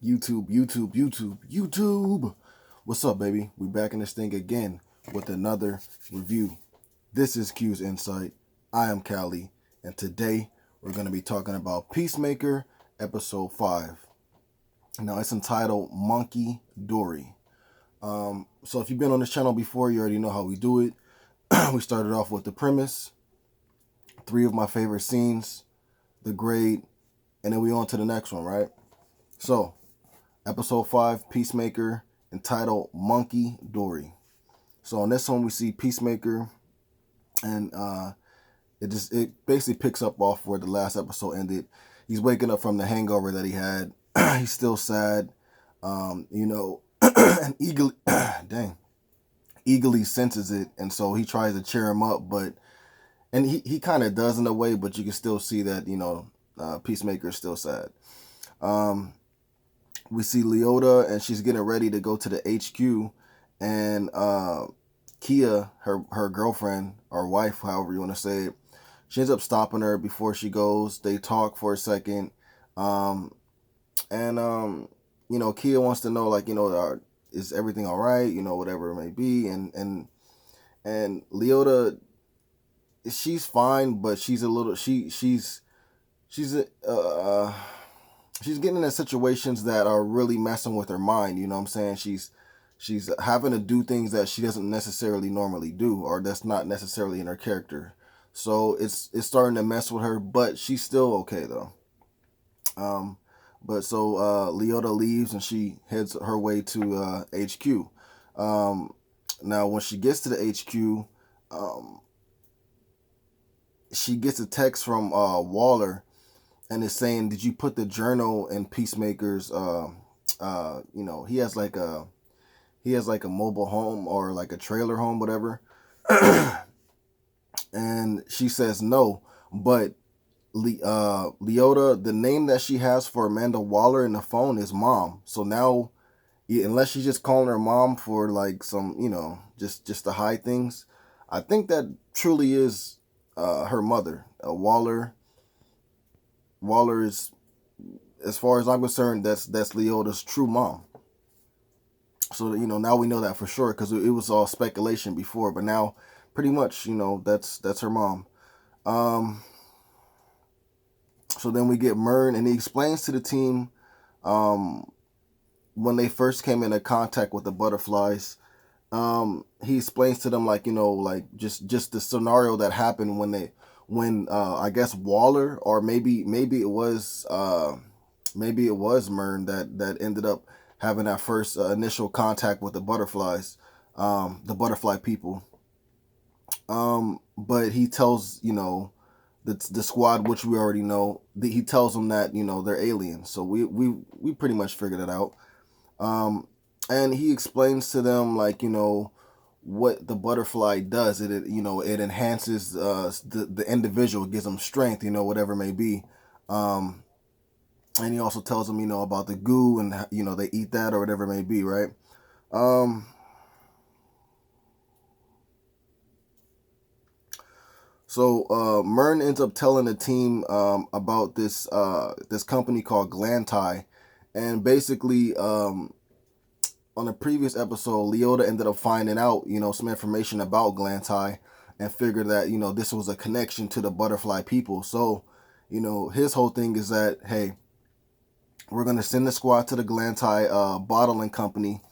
YouTube. What's up, baby? We back in this thing again with another review. This is Q's Insight. I am Callie, and today we're going to be talking about Peacemaker Episode 5. Now, it's entitled Monkey Dory. So if you've been on this channel before, you already know how we do it. We started off with the premise, 3 of my favorite scenes, the grade, and then we on to the next one, right? So, Episode 5, Peacemaker, entitled Monkey Dory. So on this one, we see Peacemaker, and it basically picks up off where the last episode ended. He's waking up from the hangover that he had. He's still sad, and eagerly, eagerly senses it, and so he tries to cheer him up, and he kind of does in a way, but you can still see that Peacemaker is still sad. We see Leota, and she's getting ready to go to the HQ, and Kia, her girlfriend or wife, however you want to say it, she ends up stopping her before she goes. They talk for a second, and Kia wants to know, is everything all right? Whatever it may be, and Leota, she's fine, but she's a little she's getting into situations that are really messing with her mind. You know what I'm saying? She's having to do things that she doesn't necessarily normally do, or that's not necessarily in her character. So it's starting to mess with her, but she's still okay though. But so Leota leaves and she heads her way to HQ. Now when she gets to the HQ, she gets a text from Waller, and it's saying, "Did you put the journal in Peacemaker's?" He has like a mobile home or like a trailer home, whatever. And she says no, but Leota, the name that she has for Amanda Waller in the phone is Mom. So now, unless she's just calling her mom for like some, just to hide things, I think that truly is her mother. Waller is, as far as I'm concerned, that's Leota's true mom. So now we know that for sure, because it was all speculation before, but now pretty much that's her mom. So then we get Mern, and he explains to the team when they first came into contact with the butterflies. He explains to them just the scenario that happened when I guess Waller, or maybe it was Mern that ended up having that first initial contact with the butterflies, the butterfly people. But he tells the squad, which we already know, he tells them that they're aliens. So we pretty much figured it out. And he explains to them what the butterfly does. It enhances the individual, gives them strength, whatever it may be. And he also tells them about the goo, and they eat that or whatever it may be, right? So Mern ends up telling the team about this company called Glantai, and basically on a previous episode, Leota ended up finding out some information about Glantai, and figured that this was a connection to the butterfly people. So his whole thing is that, hey, we're gonna send the squad to the Glantai bottling company,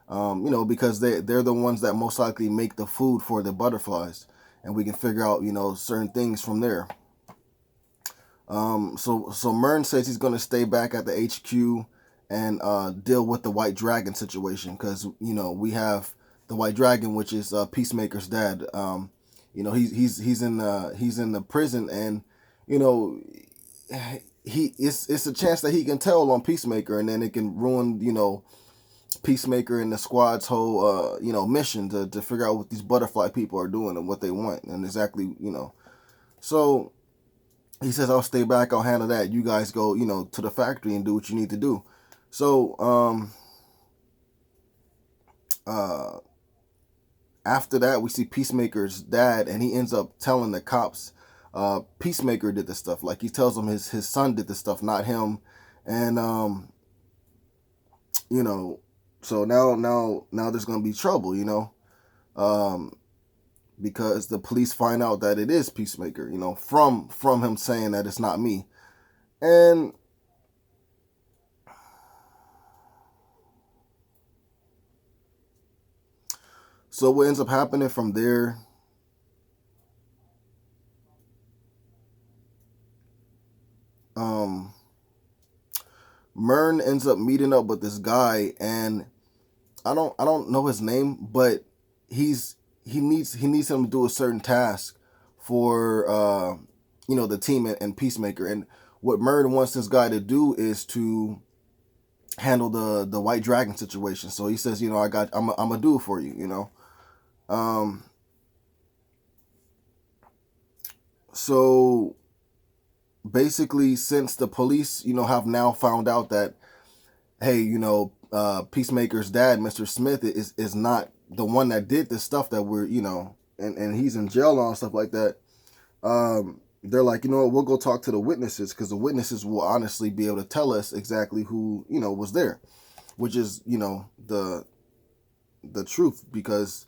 because they're the ones that most likely make the food for the butterflies, and we can figure out certain things from there. So Mern says he's gonna stay back at the HQ and deal with the White Dragon situation, because we have the White Dragon, which is Peacemaker's dad. He's in the prison, and it's a chance that he can tell on Peacemaker, and then it can ruin Peacemaker and the squad's whole mission to figure out what these butterfly people are doing and what they want, and exactly So he says, "I'll stay back. I'll handle that. You guys go to the factory and do what you need to do." So after that, we see Peacemaker's dad, and he ends up telling the cops Peacemaker did this stuff. Like, he tells them his son did this stuff, not him. And you know, so now there's gonna be trouble, um, because the police find out that it is Peacemaker, from him saying that it's not me, and so what ends up happening from there, um, Mern ends up meeting up with this guy, and I don't know his name, but he's he needs him to do a certain task for the team and Peacemaker. And what Mern wants this guy to do is to handle the White Dragon situation. So he says, I'm gonna do it for you. Um, so basically, since the police have now found out that, hey, Peacemaker's dad, Mr. Smith, is not the one that did this stuff that we're, and he's in jail and stuff like that. They're like, what, we'll go talk to the witnesses, because the witnesses will honestly be able to tell us exactly who, was there, which is, the truth, because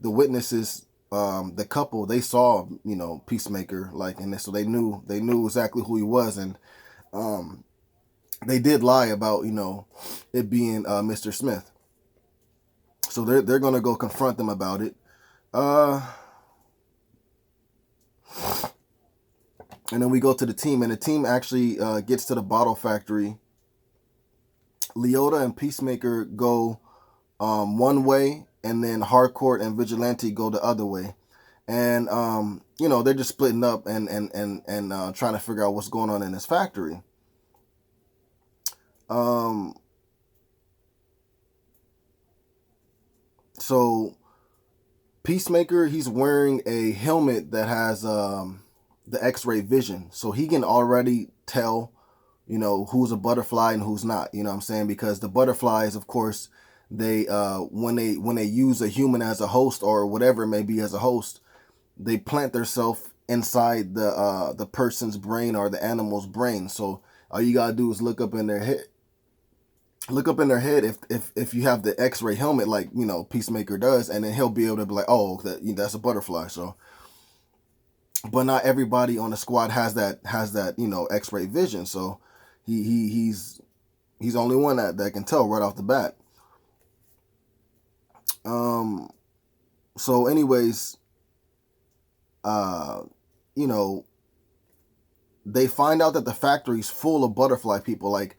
the witnesses, the couple, they saw, Peacemaker, like, and so they knew exactly who he was, and they did lie about, it being Mr. Smith. So they're gonna go confront them about it. Uh, and then we go to the team, and the team actually gets to the bottle factory. Leota and Peacemaker go one way, and then Harcourt and Vigilante go the other way. And they're just splitting up and trying to figure out what's going on in this factory. So Peacemaker, he's wearing a helmet that has the X-ray vision, so he can already tell, who's a butterfly and who's not. You know what I'm saying? Because the butterflies, of course, they when they use a human as a host, or whatever it may be as a host, they plant themselves inside the person's brain or the animal's brain. So all you gotta do is look up in their head. Look up in their head if you have the X-ray helmet, like Peacemaker does, and then he'll be able to be like, oh, that's a butterfly. So, but not everybody on the squad has that X-ray vision. So he's the only one that can tell right off the bat. Um. So, anyways, uh, you know, they find out that the factory's full of butterfly people. Like,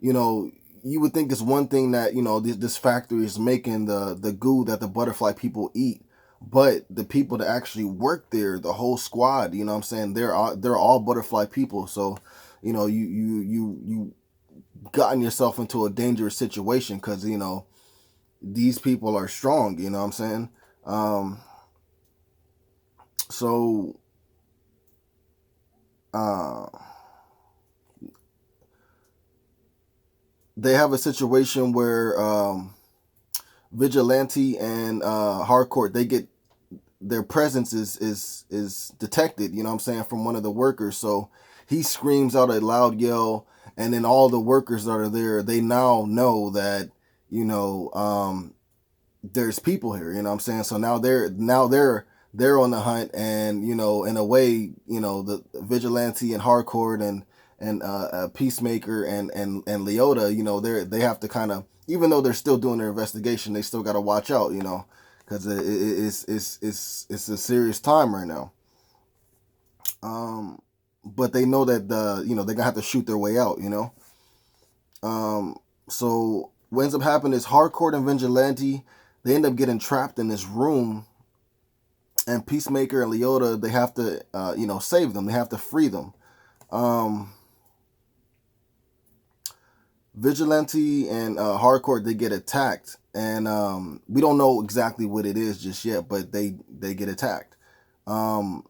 you know, you would think it's one thing that this factory is making the goo that the butterfly people eat, but the people that actually work there, the whole squad, what I'm saying, they're all butterfly people. So, you gotten yourself into a dangerous situation, because these people are strong. You know what I'm saying? So uh, they have a situation where Vigilante and Harcourt, they get their presence is detected, you know what I'm saying, from one of the workers. So he screams out a loud yell, and then all the workers that are there, they now know that, there's people here, you know what I'm saying? So now they're on the hunt, and in a way, the Vigilante and Harcourt and Peacemaker and Leota, they have to kind of, even though they're still doing their investigation, they still got to watch out, because it's a serious time right now. But they know that they're gonna have to shoot their way out. So what ends up happening is Harcourt and Vigilante, they end up getting trapped in this room, and Peacemaker and Leota, they have to save them. They have to free them. Vigilante and Harcourt, they get attacked, and we don't know exactly what it is just yet, but they get attacked. And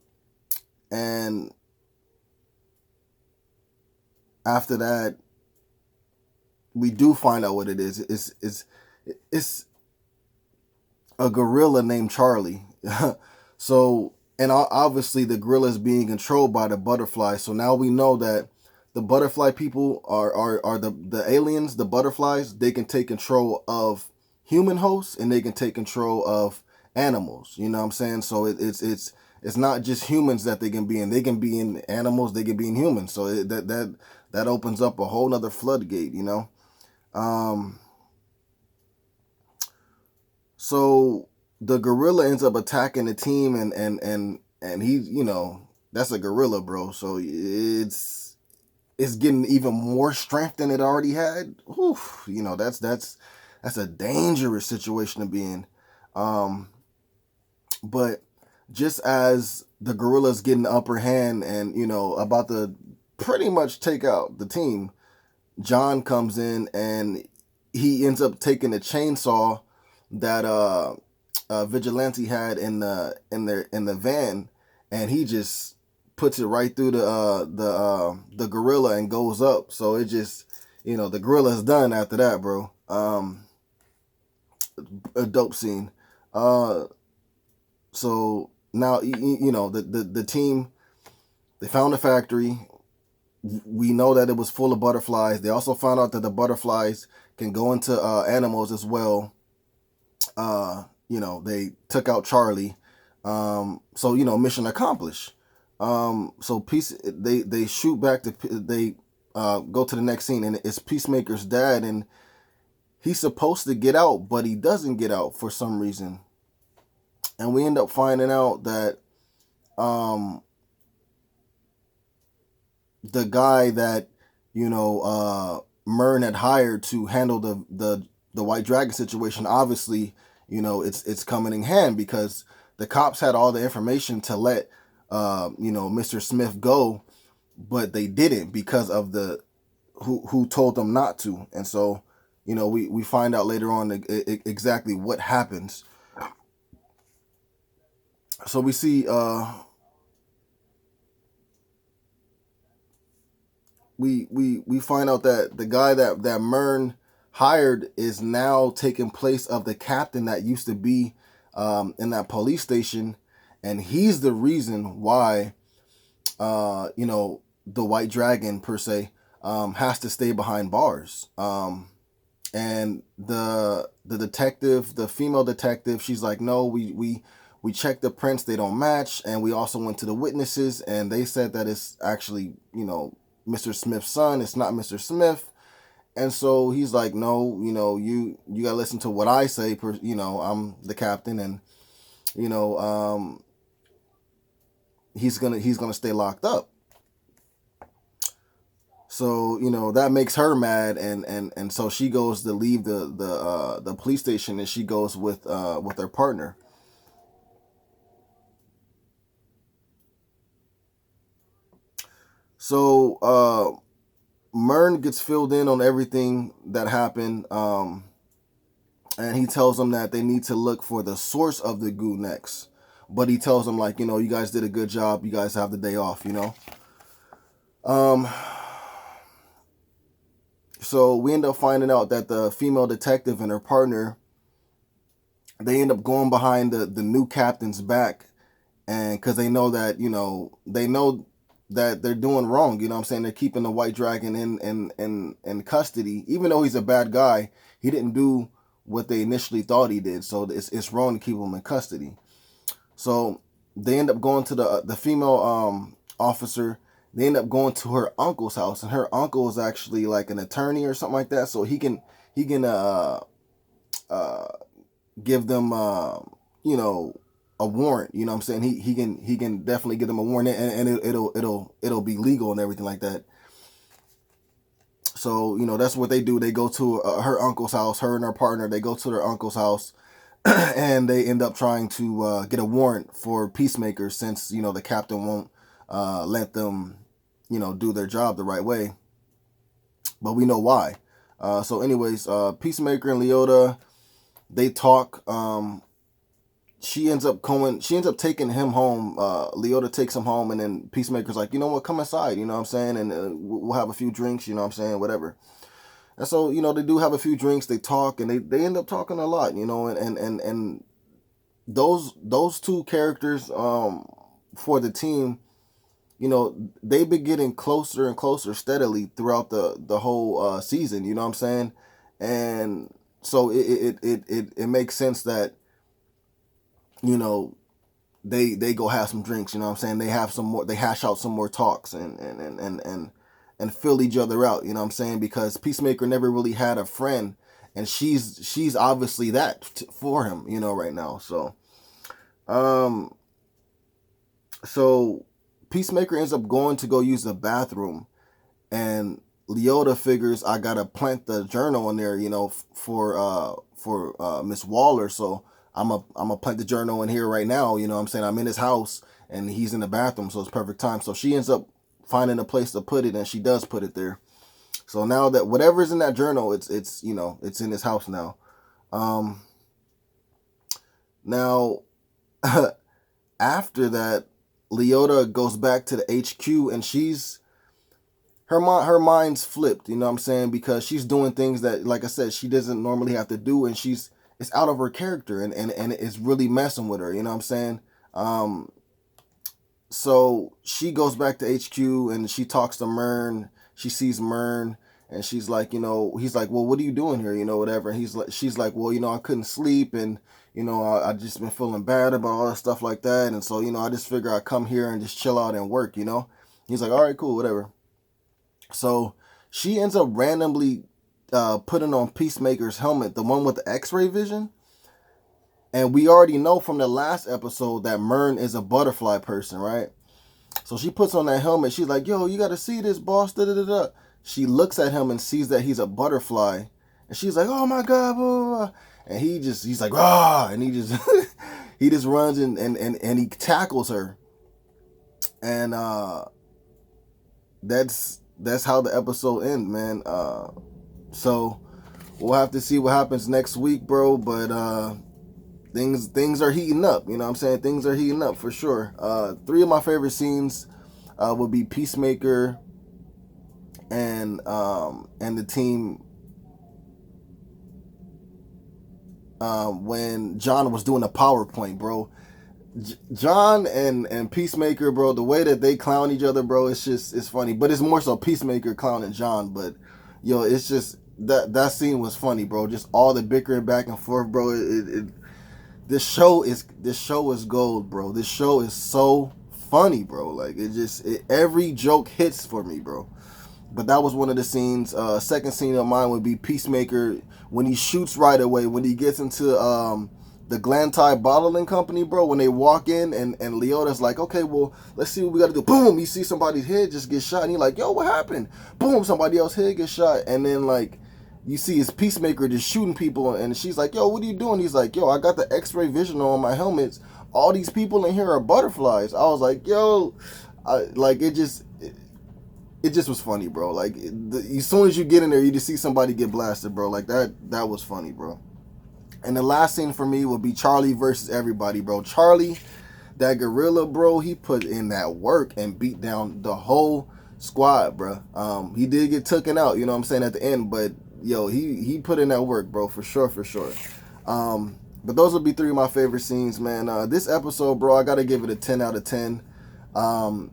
after that, we do find out what it is. It's a gorilla named Charlie. So, and obviously the gorilla is being controlled by the butterfly. So now we know that the butterfly people are the aliens, the butterflies. They can take control of human hosts and they can take control of animals. You know what I'm saying? So it's not just humans that they can be in. They can be in animals. They can be in humans. So that opens up a whole nother floodgate. You know. Um, so the gorilla ends up attacking the team, and he, that's a gorilla, bro. So it's getting even more strength than it already had. Oof, that's a dangerous situation to be in. Um, but just as the gorilla's getting the upper hand and about to pretty much take out the team, John comes in and he ends up taking the chainsaw that Vigilante had in the van, and he just puts it right through the gorilla and goes up. So it just the gorilla's done after that, bro. A dope scene. Uh, so now the team, they found the factory. We know that it was full of butterflies. They also found out that the butterflies can go into animals as well. They took out Charlie. So mission accomplished. So they shoot back to they go to the next scene, and it's Peacemaker's dad, and he's supposed to get out, but he doesn't get out for some reason. And we end up finding out that the guy that Myrn had hired to handle the White Dragon situation, obviously it's coming in hand, because the cops had all the information to let Mr. Smith go, but they didn't because of the who told them not to. And so we find out later on exactly what happens. So we see we find out that the guy that Myrn hired is now taking place of the captain that used to be in that police station, and he's the reason why the White Dragon per se has to stay behind bars. And the detective, the female detective, she's like, no, we checked the prints, they don't match, and we also went to the witnesses, and they said that it's actually Mr. Smith's son. It's not Mr. Smith. And so he's like, no, you gotta listen to what I say. I'm the captain, and he's gonna stay locked up. So that makes her mad, and so she goes to leave the police station, and she goes with her partner. So Myrn gets filled in on everything that happened, and he tells them that they need to look for the source of the goo next. But he tells them, like, you guys did a good job. You guys have the day off, So we end up finding out that the female detective and her partner, they end up going behind the new captain's back, and because they know that that they're doing wrong. You know what I'm saying? They're keeping the White Dragon in custody. Even though he's a bad guy, he didn't do what they initially thought he did. So it's wrong to keep him in custody. So they end up going to the female officer. They end up going to her uncle's house, and her uncle is actually like an attorney or something like that. So he can give them a warrant. You know what I'm saying? He can definitely give them a warrant, and it'll be legal and everything like that. So that's what they do. They go to her uncle's house. Her and her partner, they go to their uncle's house, and they end up trying to get a warrant for Peacemaker, since the captain won't let them do their job the right way. But we know why. So anyways, Peacemaker and Leota, they talk. She ends up taking him home. Leota takes him home, and then Peacemaker's like, you know what, come inside, you know what I'm saying, and we'll have a few drinks, you know what I'm saying, whatever. And so they do have a few drinks, they talk, and they end up talking a lot, and those two characters for the team, you know, they've been getting closer and closer steadily throughout the whole season. You know what I'm saying? And so it makes sense that, you know, they go have some drinks. You know what I'm saying? They have some more. They hash out some more talks and fill each other out. You know what I'm saying? Because Peacemaker never really had a friend, and she's obviously that for him. You know, right now. Um, so Peacemaker ends up going to go use the bathroom, and Leota figures I gotta plant the journal in there, you know, for Miss Waller. So I'm a plant the journal in here right now. You know what I'm saying? I'm in his house and he's in the bathroom, so it's perfect time. So she ends up finding a place to put it, and she does put it there. So now that whatever's in that journal, it's you know, it's in his house now. Um, Now after that, Leota goes back to the HQ, and her mind's flipped, you know what I'm saying? Because she's doing things that, like I said, she doesn't normally have to do, and it's out of her character, and it's really messing with her, you know what I'm saying? Um, so she goes back to HQ and she talks to Mern. She sees Mern, and she's like, you know, he's like, well, what are you doing here? You know, whatever. And she's like, well, you know, I couldn't sleep, and you know, I just been feeling bad about all that stuff like that, and so, you know, I just figure I'd come here and just chill out and work, you know. He's like, all right, cool, whatever. So she ends up randomly putting on Peacemaker's helmet, the one with the X-ray vision. And we already know from the last episode that Mern is a butterfly person, right? So she puts on that helmet. She's like, yo, you got to see this, boss. Da, da, da, da. She looks at him and sees that he's a butterfly. And she's like, oh, my God. Blah, blah, blah. And he's like, ah. And he just he just runs and he tackles her. And that's how the episode ends, man. So we'll have to see what happens next week, bro. But things are heating up. You know what I'm saying? Things are heating up for sure. Three of my favorite scenes would be Peacemaker and the team when John was doing a PowerPoint, bro. John and Peacemaker, bro, the way that they clown each other, bro, it's funny. But it's more so Peacemaker clowning John. But yo, it's just that scene was funny, bro. Just all the bickering back and forth, bro. This show is gold, bro. This show is so funny, bro. Like every joke hits for me, bro. But that was one of the scenes. Second scene of mine would be Peacemaker when he shoots right away, when he gets into the Glantai Bottling Company, bro. When they walk in and Leota's like, okay, well, let's see what we got to do. Boom, you see somebody's head just get shot, and he's like, yo, what happened? Boom, somebody else's head gets shot, and then like you see his Peacemaker just shooting people, and she's like, yo, what are you doing? He's like, yo, I got the X-ray vision on my helmets. All these people in here are butterflies. I was like, yo, it just was funny, bro. Like as soon as you get in there, you just see somebody get blasted, bro. Like that was funny, bro. And the last scene for me would be Charlie versus everybody, bro. Charlie, that gorilla, bro, he put in that work and beat down the whole squad, bro. He did get taken out, you know what I'm saying, at the end, but yo, he put in that work, bro, for sure, for sure. But those would be three of my favorite scenes, man. This episode, bro, I gotta give it a 10 out of 10.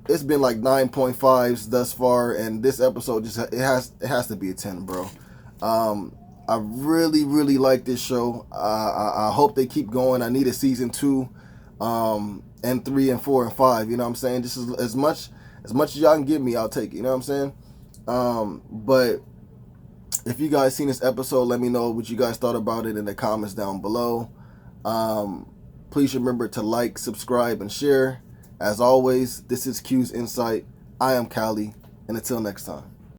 It's been like 9.5s thus far, and this episode just it has to be a 10, bro. I really, really like this show. I hope they keep going. I need a season 2, and 3 and 4 and 5. You know what I'm saying? Just as much as y'all can give me, I'll take it. You know what I'm saying? But if you guys seen this episode, let me know what you guys thought about it in the comments down below. Please remember to like, subscribe, and share. As always, this is Q's Insight. I am Callie, and until next time.